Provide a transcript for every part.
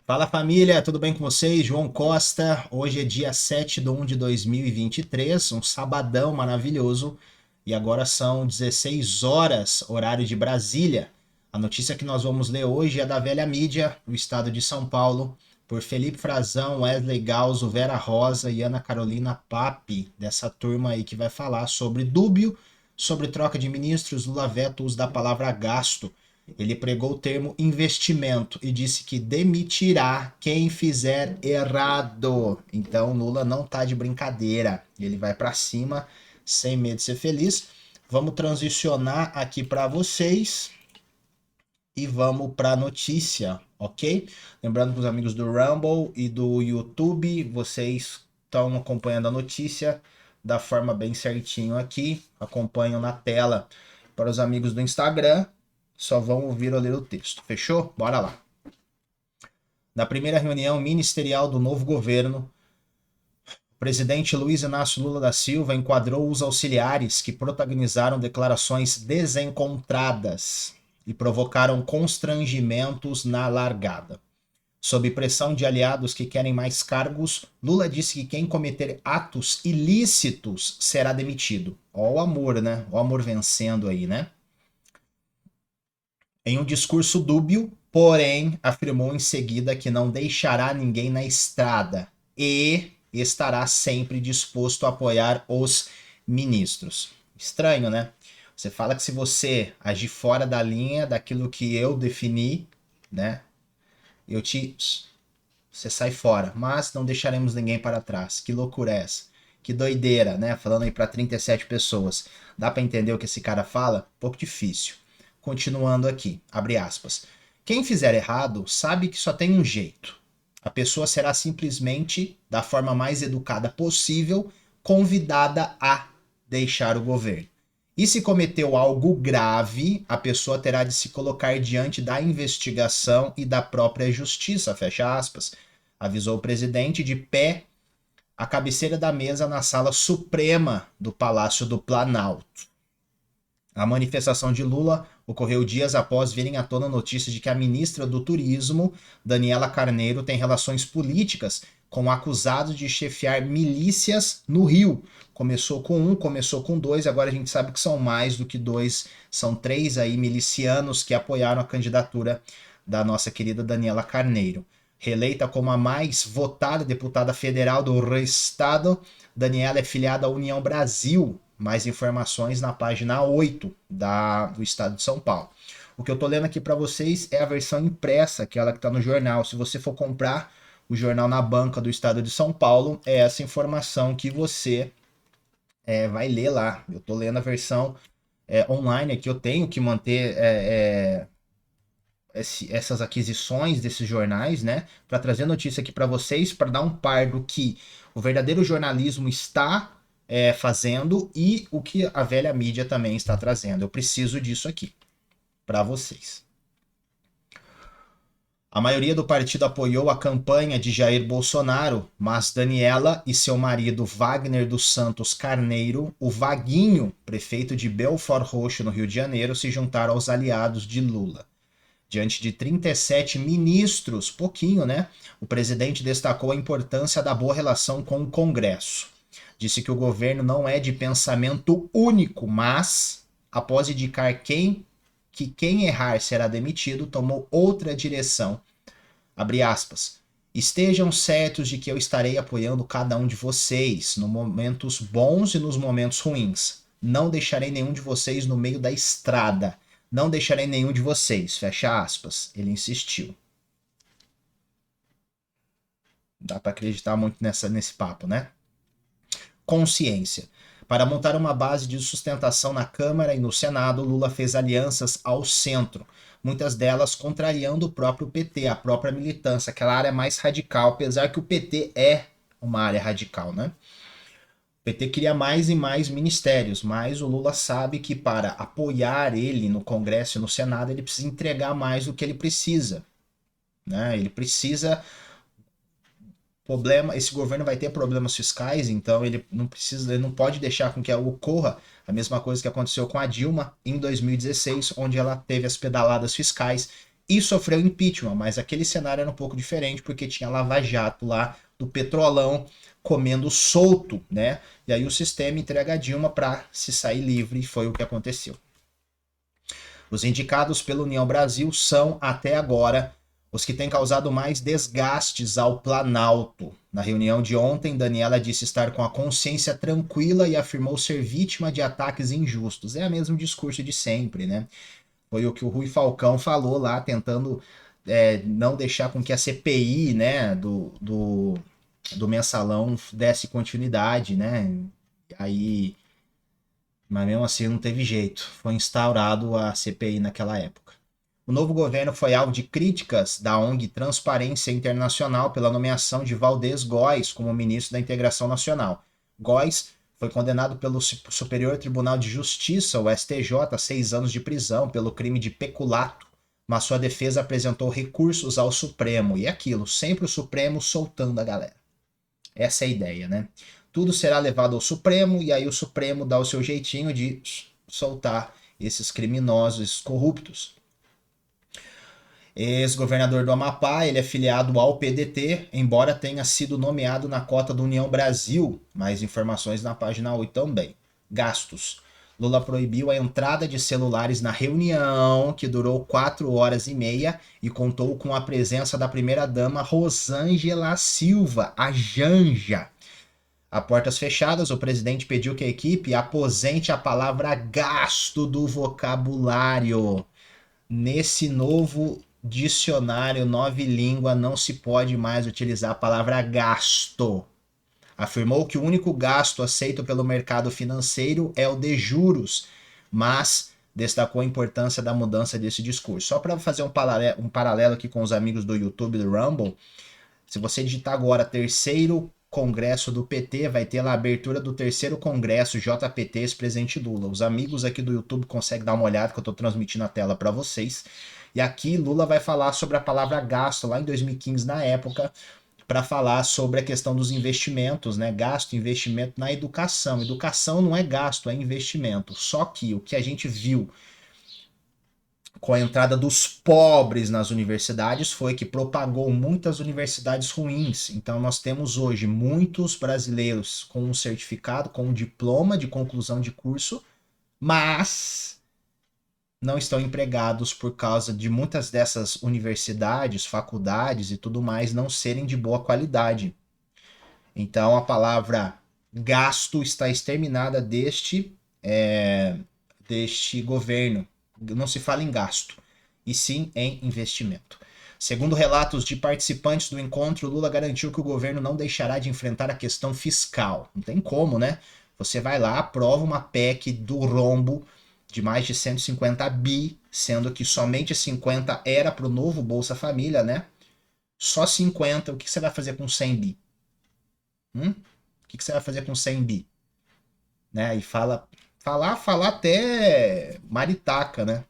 Fala família, tudo bem com vocês? João Costa. Hoje é dia 7/1 de 2023, um sabadão maravilhoso. E agora são 16 horas, horário de Brasília. A notícia que nós vamos ler hoje é da velha mídia, do estado de São Paulo, por Felipe Frazão, Wesley Galzo, Vera Rosa e Ana Carolina Papi, dessa turma aí que vai falar sobre dúbio, sobre troca de ministros, Lula veta o uso da palavra gasto. Ele pregou o termo investimento e disse que demitirá quem fizer errado. Então Lula não tá de brincadeira. Ele vai para cima sem medo de ser feliz. Vamos transicionar aqui para vocês e vamos para a notícia, ok? Lembrando que os amigos do Rumble e do YouTube, vocês estão acompanhando a notícia da forma bem certinho aqui, acompanham na tela. Para os amigos do Instagram, só vão ouvir ou ler o texto. Fechou? Bora lá. Na primeira reunião ministerial do novo governo, o presidente Luiz Inácio Lula da Silva enquadrou os auxiliares que protagonizaram declarações desencontradas e provocaram constrangimentos na largada. Sob pressão de aliados que querem mais cargos, Lula disse que quem cometer atos ilícitos será demitido. Ó o amor, né? O amor vencendo aí, né? Em um discurso dúbio, porém, afirmou em seguida que não deixará ninguém na estrada e estará sempre disposto a apoiar os ministros. Estranho, né? Você fala que se você agir fora da linha daquilo que eu defini, né? Eu te. Você sai fora, mas não deixaremos ninguém para trás. Que loucura é essa? Que doideira, né? Falando aí para 37 pessoas. Dá para entender o que esse cara fala? Um pouco difícil. Continuando aqui, abre aspas. Quem fizer errado sabe que só tem um jeito. A pessoa será simplesmente, da forma mais educada possível, convidada a deixar o governo. E se cometeu algo grave, a pessoa terá de se colocar diante da investigação e da própria justiça, fecha aspas, avisou o presidente de pé à cabeceira da mesa na sala suprema do Palácio do Planalto. A manifestação de Lula ocorreu dias após virem à tona notícias de que a ministra do Turismo, Daniela Carneiro, tem relações políticas com acusados de chefiar milícias no Rio. Começou com um, começou com dois, agora a gente sabe que são mais do que dois, são três aí milicianos que apoiaram a candidatura da nossa querida Daniela Carneiro. Reeleita como a mais votada deputada federal do estado, Daniela é filiada à União Brasil. Mais informações na página 8 do estado de São Paulo. O que eu tô lendo aqui para vocês é a versão impressa, aquela que está no jornal. Se você for comprar o jornal na banca do estado de São Paulo, é essa informação que você vai ler lá. Eu tô lendo a versão online aqui, eu tenho que manter essas aquisições desses jornais, né, para trazer notícia aqui para vocês, para dar um par do que o verdadeiro jornalismo está fazendo e o que a velha mídia também está trazendo. Eu preciso disso aqui para vocês. A maioria do partido apoiou a campanha de Jair Bolsonaro, mas Daniela e seu marido Wagner dos Santos Carneiro, o Vaguinho, prefeito de Belford Roxo, no Rio de Janeiro, se juntaram aos aliados de Lula. Diante de 37 ministros, pouquinho, né? O presidente destacou a importância da boa relação com o Congresso. Disse que o governo não é de pensamento único, mas, após indicar que quem errar será demitido, tomou outra direção. Abre aspas. Estejam certos de que eu estarei apoiando cada um de vocês, nos momentos bons e nos momentos ruins. Não deixarei nenhum de vocês no meio da estrada. Não deixarei nenhum de vocês. Fecha aspas. Ele insistiu. Dá para acreditar muito nesse papo, né? Consciência. Para montar uma base de sustentação na Câmara e no Senado, Lula fez alianças ao centro, muitas delas contrariando o próprio PT, a própria militância, aquela área mais radical, apesar que o PT é uma área radical, né? O PT queria mais e mais ministérios, mas o Lula sabe que para apoiar ele no Congresso e no Senado, ele precisa entregar mais do que ele precisa, né? Ele precisa esse governo vai ter problemas fiscais, então ele não precisa, ele não pode deixar com que ocorra a mesma coisa que aconteceu com a Dilma em 2016, onde ela teve as pedaladas fiscais e sofreu impeachment, mas aquele cenário era um pouco diferente porque tinha Lava Jato lá do Petrolão comendo solto, né? E aí o sistema entrega a Dilma para se sair livre e foi o que aconteceu. Os indicados pela União Brasil são, até agora, os que têm causado mais desgastes ao Planalto. Na reunião de ontem, Daniela disse estar com a consciência tranquila e afirmou ser vítima de ataques injustos. É o mesmo discurso de sempre, né? Foi o que o Rui Falcão falou lá, tentando não deixar com que a CPI, né, do mensalão desse continuidade, né? Aí, mas mesmo assim não teve jeito. Foi instaurado a CPI naquela época. O novo governo foi alvo de críticas da ONG Transparência Internacional pela nomeação de Valdez Góes como ministro da Integração Nacional. Góes foi condenado pelo Superior Tribunal de Justiça, o STJ, a 6 anos de prisão pelo crime de peculato, mas sua defesa apresentou recursos ao Supremo. E aquilo, sempre o Supremo soltando a galera. Essa é a ideia, né? Tudo será levado ao Supremo e aí o Supremo dá o seu jeitinho de soltar esses criminosos corruptos. Ex-governador do Amapá, ele é filiado ao PDT, embora tenha sido nomeado na cota do União Brasil. Mais informações na página 8 também. Gastos. Lula proibiu a entrada de celulares na reunião, que durou 4 horas e meia e contou com a presença da primeira-dama Rosângela Silva, a Janja. A portas fechadas, o presidente pediu que a equipe aposente a palavra gasto do vocabulário. Nesse novo dicionário nove língua não se pode mais utilizar a palavra gasto. Afirmou que o único gasto aceito pelo mercado financeiro é o de juros, mas destacou a importância da mudança desse discurso. Só para fazer um paralelo aqui com os amigos do YouTube do Rumble, se você digitar agora terceiro congresso do PT, vai ter lá a abertura do terceiro congresso JPT Presidente Lula. Os amigos aqui do YouTube conseguem dar uma olhada que eu estou transmitindo a tela para vocês. E aqui Lula vai falar sobre a palavra gasto, lá em 2015, na época, para falar sobre a questão dos investimentos, né? Gasto, investimento na educação. Educação não é gasto, é investimento. Só que o que a gente viu com a entrada dos pobres nas universidades foi que propagou muitas universidades ruins. Então nós temos hoje muitos brasileiros com um certificado, com um diploma de conclusão de curso, mas não estão empregados por causa de muitas dessas universidades, faculdades e tudo mais não serem de boa qualidade. Então a palavra gasto está exterminada deste governo. Não se fala em gasto, e sim em investimento. Segundo relatos de participantes do encontro, Lula garantiu que o governo não deixará de enfrentar a questão fiscal. Não tem como, né? Você vai lá, aprova uma PEC do rombo de mais de 150 bi, sendo que somente 50 era para o novo Bolsa Família, né? Só 50, o que você vai fazer com 100 bi? O que você vai fazer com 100 bi? Né? E falar até maritaca, né?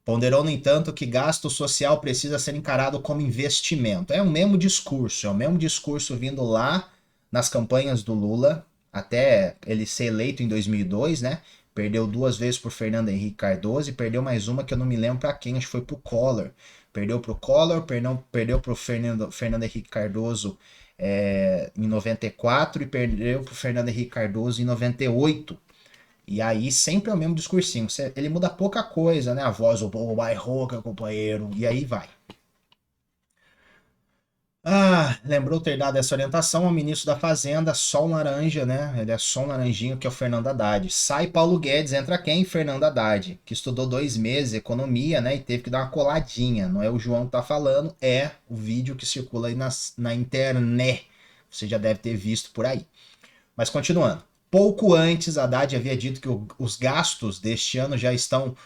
Ponderou, no entanto, que gasto social precisa ser encarado como investimento. É o mesmo discurso vindo lá nas campanhas do Lula, até ele ser eleito em 2002, né? Perdeu 2 vezes por Fernando Henrique Cardoso e perdeu mais uma que eu não me lembro para quem, acho que foi pro Collor. Perdeu pro Collor, perdeu pro Fernando Henrique Cardoso em 94 e perdeu pro Fernando Henrique Cardoso em 98. E aí sempre é o mesmo discursinho. Ele muda pouca coisa, né? A voz, o povo vai rouca, companheiro. E aí vai. Lembrou ter dado essa orientação ao ministro da Fazenda, Sol Laranja, né? Ele é Sol Laranjinho, que é o Fernando Haddad. Sai Paulo Guedes, entra quem? Fernando Haddad, que estudou 2 meses economia, né? E teve que dar uma coladinha. Não é o João que tá falando, é o vídeo que circula aí na internet. Você já deve ter visto por aí. Mas continuando. Pouco antes, Haddad havia dito que os gastos deste ano já estão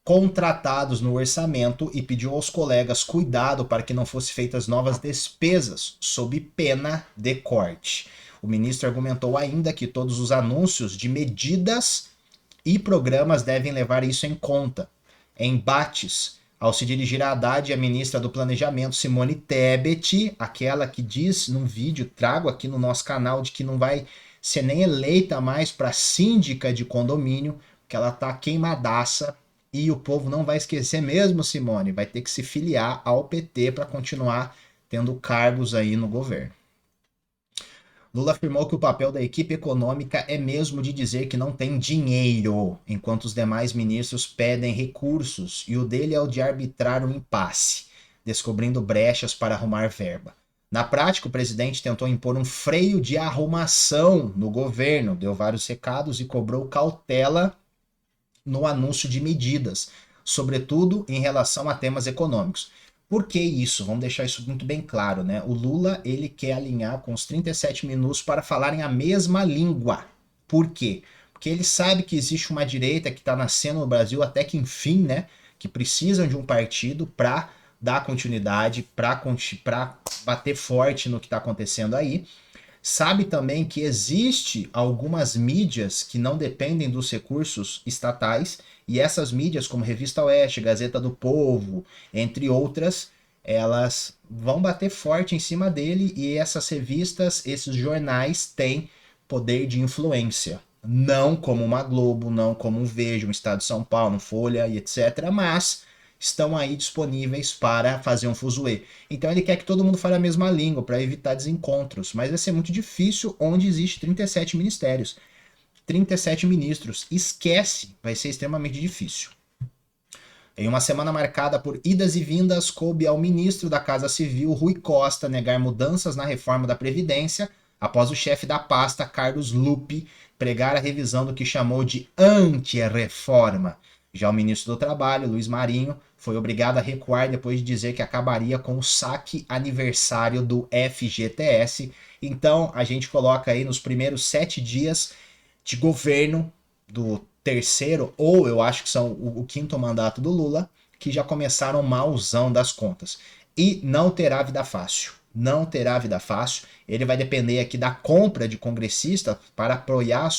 contratados no orçamento e pediu aos colegas cuidado para que não fossem feitas novas despesas, sob pena de corte. O ministro argumentou ainda que todos os anúncios de medidas e programas devem levar isso em conta. Embates. Ao se dirigir a Haddad, a ministra do Planejamento, Simone Tebet, aquela que diz num vídeo, trago aqui no nosso canal, de que não vai ser nem eleita mais para síndica de condomínio, que ela tá queimadaça e o povo não vai esquecer mesmo, Simone, vai ter que se filiar ao PT para continuar tendo cargos aí no governo. Lula afirmou que o papel da equipe econômica é mesmo de dizer que não tem dinheiro, enquanto os demais ministros pedem recursos, e o dele é o de arbitrar o impasse, descobrindo brechas para arrumar verba. Na prática, o presidente tentou impor um freio de arrumação no governo, deu vários recados e cobrou cautela no anúncio de medidas, sobretudo em relação a temas econômicos. Por que isso? Vamos deixar isso muito bem claro, né? O Lula, ele quer alinhar com os 37 minutos para falarem a mesma língua. Por quê? Porque ele sabe que existe uma direita que está nascendo no Brasil até que enfim, né? Que precisam de um partido para dar continuidade, para bater forte no que está acontecendo aí. Sabe também que existe algumas mídias que não dependem dos recursos estatais, e essas mídias, como Revista Oeste, Gazeta do Povo, entre outras, elas vão bater forte em cima dele, e essas revistas, esses jornais têm poder de influência. Não como uma Globo, não como um Veja, um Estado de São Paulo, um Folha e etc., mas estão aí disponíveis para fazer um fuzuê. Então ele quer que todo mundo fale a mesma língua para evitar desencontros, mas vai ser muito difícil onde existe 37 ministérios. 37 ministros. Esquece, vai ser extremamente difícil. Em uma semana marcada por idas e vindas, coube ao ministro da Casa Civil, Rui Costa, negar mudanças na reforma da Previdência, após o chefe da pasta, Carlos Lupe, pregar a revisão do que chamou de anti-reforma. Já o ministro do Trabalho, Luiz Marinho, foi obrigado a recuar depois de dizer que acabaria com o saque aniversário do FGTS. Então, a gente coloca aí nos primeiros 7 dias de governo do terceiro, ou eu acho que são o quinto mandato do Lula, que já começaram malzão das contas. E não terá vida fácil. Não terá vida fácil. Ele vai depender aqui da compra de congressistas para apoiar as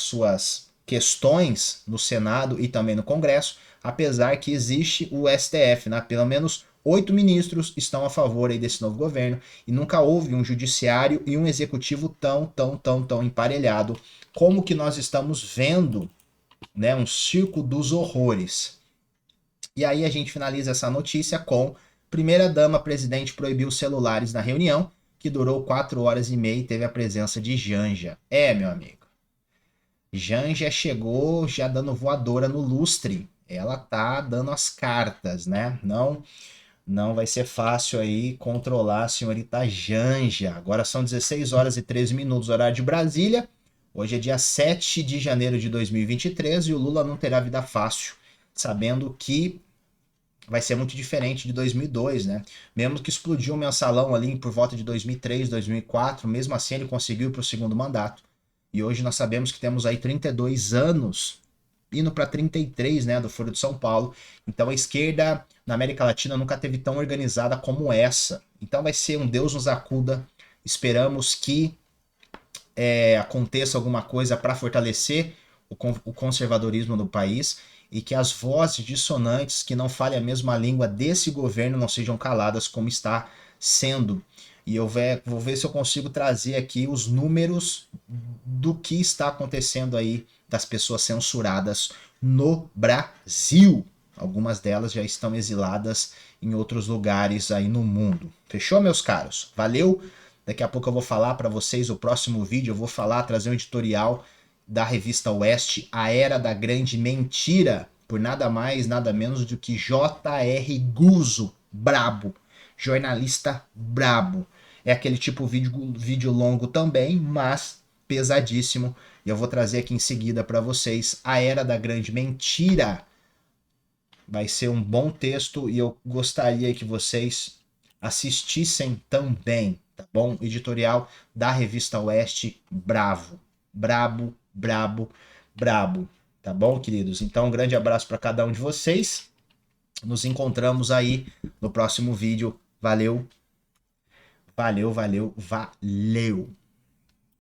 suas questões no Senado e também no Congresso, apesar que existe o STF, né? Pelo menos 8 ministros estão a favor aí desse novo governo, e nunca houve um judiciário e um executivo tão emparelhado como que nós estamos vendo, né? Um circo dos horrores. E aí a gente finaliza essa notícia com: primeira-dama presidente proibiu celulares na reunião, que durou 4 horas e meia e teve a presença de Janja. Meu amigo. Janja chegou já dando voadora no lustre. Ela tá dando as cartas, né? Não vai ser fácil aí controlar a senhorita Janja. Agora são 16 horas e 13 minutos, horário de Brasília. Hoje é dia 7 de janeiro de 2023 e o Lula não terá vida fácil, sabendo que vai ser muito diferente de 2002, né? Mesmo que explodiu o mensalão ali por volta de 2003, 2004, mesmo assim ele conseguiu para o segundo mandato. E hoje nós sabemos que temos aí 32 anos, indo para 33, né, do Foro de São Paulo. Então a esquerda na América Latina nunca teve tão organizada como essa. Então vai ser um Deus nos acuda. Esperamos que aconteça alguma coisa para fortalecer o conservadorismo do país, e que as vozes dissonantes que não falem a mesma língua desse governo não sejam caladas como está sendo. E eu vou ver se eu consigo trazer aqui os números do que está acontecendo aí, das pessoas censuradas no Brasil. Algumas delas já estão exiladas em outros lugares aí no mundo. Fechou, meus caros? Valeu! Daqui a pouco eu vou falar para vocês o próximo vídeo, eu vou trazer um editorial da revista Oeste, A Era da Grande Mentira, por nada mais, nada menos do que J.R. Guzzo, brabo, jornalista brabo. É aquele tipo de vídeo longo também, mas pesadíssimo. E eu vou trazer aqui em seguida para vocês A Era da Grande Mentira. Vai ser um bom texto e eu gostaria que vocês assistissem também, tá bom? Editorial da revista Oeste, bravo, brabo, brabo, brabo, tá bom, queridos? Então, um grande abraço para cada um de vocês. Nos encontramos aí no próximo vídeo. Valeu, valeu, valeu, valeu.